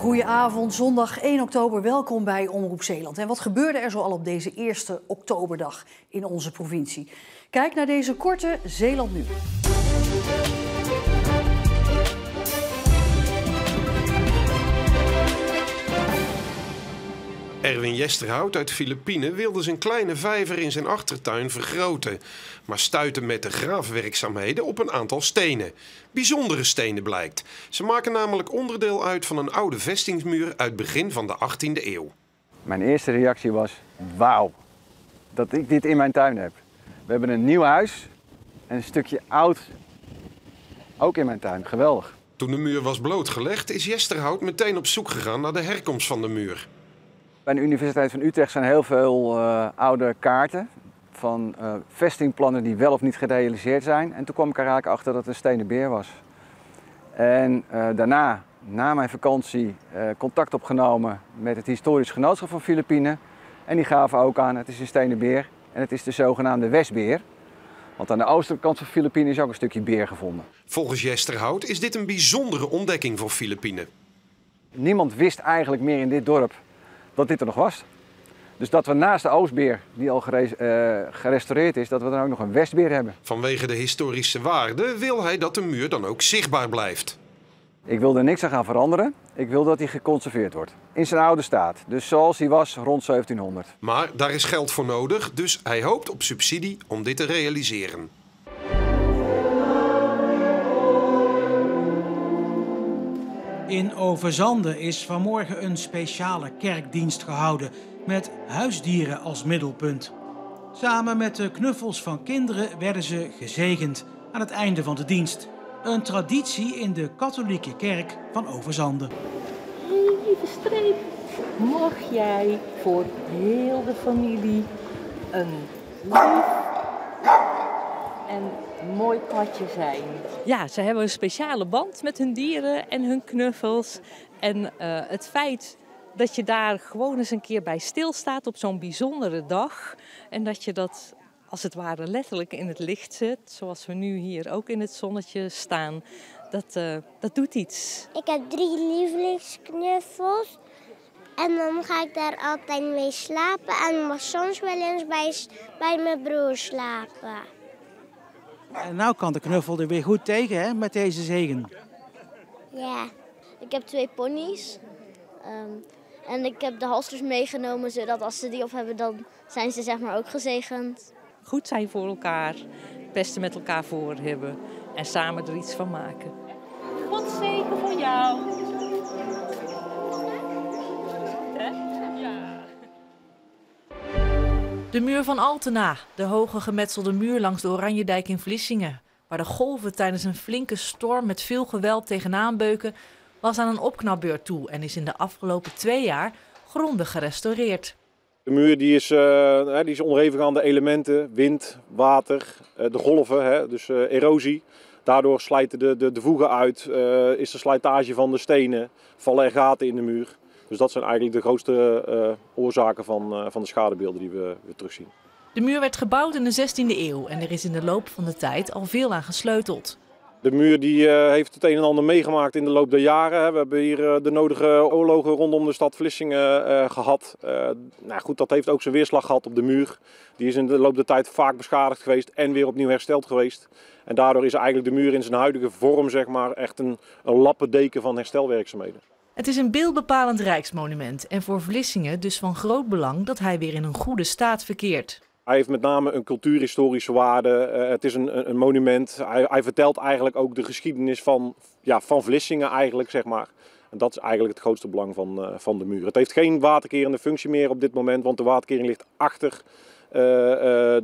Goedenavond, zondag 1 oktober. Welkom bij Omroep Zeeland. En wat gebeurde er zoal op deze eerste oktoberdag in onze provincie? Kijk naar deze korte Zeeland Nu. Erwin Jesterhout uit Filipijnen wilde zijn kleine vijver in zijn achtertuin vergroten, maar stuitte met de graafwerkzaamheden op een aantal stenen. Bijzondere stenen blijkt. Ze maken namelijk onderdeel uit van een oude vestingsmuur uit begin van de 18e eeuw. Mijn eerste reactie was, wauw, dat ik dit in mijn tuin heb. We hebben een nieuw huis en een stukje oud ook in mijn tuin. Geweldig. Toen de muur was blootgelegd is Jesterhout meteen op zoek gegaan naar de herkomst van de muur. Bij de Universiteit van Utrecht zijn heel veel oude kaarten van vestingplannen die wel of niet gerealiseerd zijn. En toen kwam ik er eigenlijk achter dat het een stenen beer was. En daarna, na mijn vakantie, contact opgenomen met het Historisch Genootschap van Filipijnen. En die gaven ook aan, het is een stenen beer en het is de zogenaamde westbeer. Want aan de oostelijke kant van Filipijnen is ook een stukje beer gevonden. Volgens Jesterhout is dit een bijzondere ontdekking voor Filipijnen. Niemand wist eigenlijk meer in dit dorp dat dit er nog was. Dus dat we naast de oostbeer, die al gerestaureerd is, dat we dan ook nog een westbeer hebben. Vanwege de historische waarde wil hij dat de muur dan ook zichtbaar blijft. Ik wil er niks aan gaan veranderen. Ik wil dat hij geconserveerd wordt. In zijn oude staat. Dus zoals hij was rond 1700. Maar daar is geld voor nodig, dus hij hoopt op subsidie om dit te realiseren. In Overzande is vanmorgen een speciale kerkdienst gehouden met huisdieren als middelpunt. Samen met de knuffels van kinderen werden ze gezegend aan het einde van de dienst. Een traditie in de katholieke kerk van Overzande. Hey, lieve streep, mag jij voor heel de familie een lief en mooi katje zijn? Ja, ze hebben een speciale band met hun dieren en hun knuffels. En het feit dat je daar gewoon eens een keer bij stilstaat op zo'n bijzondere dag. En dat je dat als het ware letterlijk in het licht zet, zoals we nu hier ook in het zonnetje staan. Dat doet iets. Ik heb 3 lievelingsknuffels. En dan ga ik daar altijd mee slapen. En mag soms wel eens bij mijn broer slapen. En nou kan de knuffel er weer goed tegen, hè, met deze zegen. Ja. Ik heb 2 ponies. En ik heb de halsters meegenomen, zodat als ze die op hebben, dan zijn ze zeg maar ook gezegend. Goed zijn voor elkaar, het beste met elkaar voor hebben en samen er iets van maken. God zegen voor jou. De muur van Altena, de hoge gemetselde muur langs de Oranjedijk in Vlissingen, waar de golven tijdens een flinke storm met veel geweld tegenaan beuken, was aan een opknapbeurt toe en is in de afgelopen 2 jaar grondig gerestaureerd. De muur die is onderhevig aan de elementen, wind, water, de golven, dus erosie. Daardoor slijten de voegen uit, is er slijtage van de stenen, vallen er gaten in de muur. Dus dat zijn eigenlijk de grootste oorzaken van de schadebeelden die we terugzien. De muur werd gebouwd in de 16e eeuw en er is in de loop van de tijd al veel aan gesleuteld. De muur die heeft het een en ander meegemaakt in de loop der jaren. We hebben hier de nodige oorlogen rondom de stad Vlissingen gehad. Goed, dat heeft ook zijn weerslag gehad op de muur. Die is in de loop der tijd vaak beschadigd geweest en weer opnieuw hersteld geweest. En daardoor is eigenlijk de muur in zijn huidige vorm zeg maar, echt een lappendeken van herstelwerkzaamheden. Het is een beeldbepalend rijksmonument en voor Vlissingen dus van groot belang dat hij weer in een goede staat verkeert. Hij heeft met name een cultuurhistorische waarde. Het is een monument. Hij vertelt eigenlijk ook de geschiedenis van Vlissingen eigenlijk, zeg maar. En dat is eigenlijk het grootste belang van de muur. Het heeft geen waterkerende functie meer op dit moment, want de waterkering ligt achter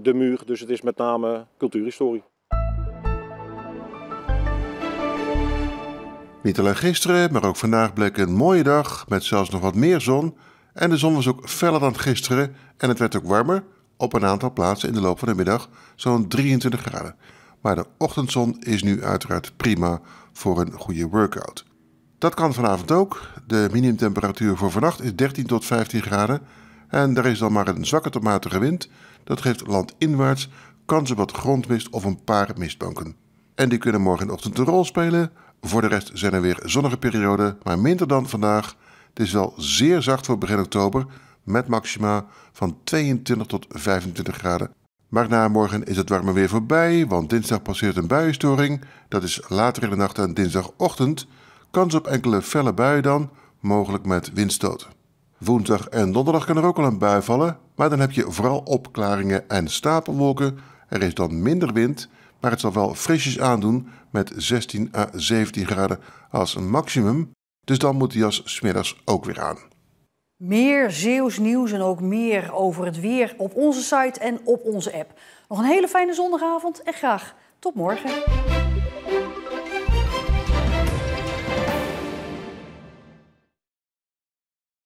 de muur. Dus het is met name cultuurhistorie. Niet alleen gisteren, maar ook vandaag bleek een mooie dag met zelfs nog wat meer zon. En de zon was ook feller dan gisteren en het werd ook warmer. Op een aantal plaatsen in de loop van de middag zo'n 23 graden. Maar de ochtendzon is nu uiteraard prima voor een goede workout. Dat kan vanavond ook. De minimumtemperatuur voor vannacht is 13 tot 15 graden. En er is dan maar een zwakke tot matige wind. Dat geeft landinwaarts kans op wat grondmist of een paar mistbanken. En die kunnen morgenochtend een rol spelen. Voor de rest zijn er weer zonnige perioden, maar minder dan vandaag. Het is wel zeer zacht voor begin oktober, met maxima van 22 tot 25 graden. Maar na morgen is het warme weer voorbij, want dinsdag passeert een buienstoring. Dat is later in de nacht en dinsdagochtend. Kans op enkele felle buien dan, mogelijk met windstoten. Woensdag en donderdag kan er ook al een bui vallen, maar dan heb je vooral opklaringen en stapelwolken. Er is dan minder wind, maar het zal wel frisjes aandoen met 16 à 17 graden als een maximum. Dus dan moet de jas 's middags ook weer aan. Meer Zeeuws nieuws en ook meer over het weer op onze site en op onze app. Nog een hele fijne zondagavond en graag tot morgen.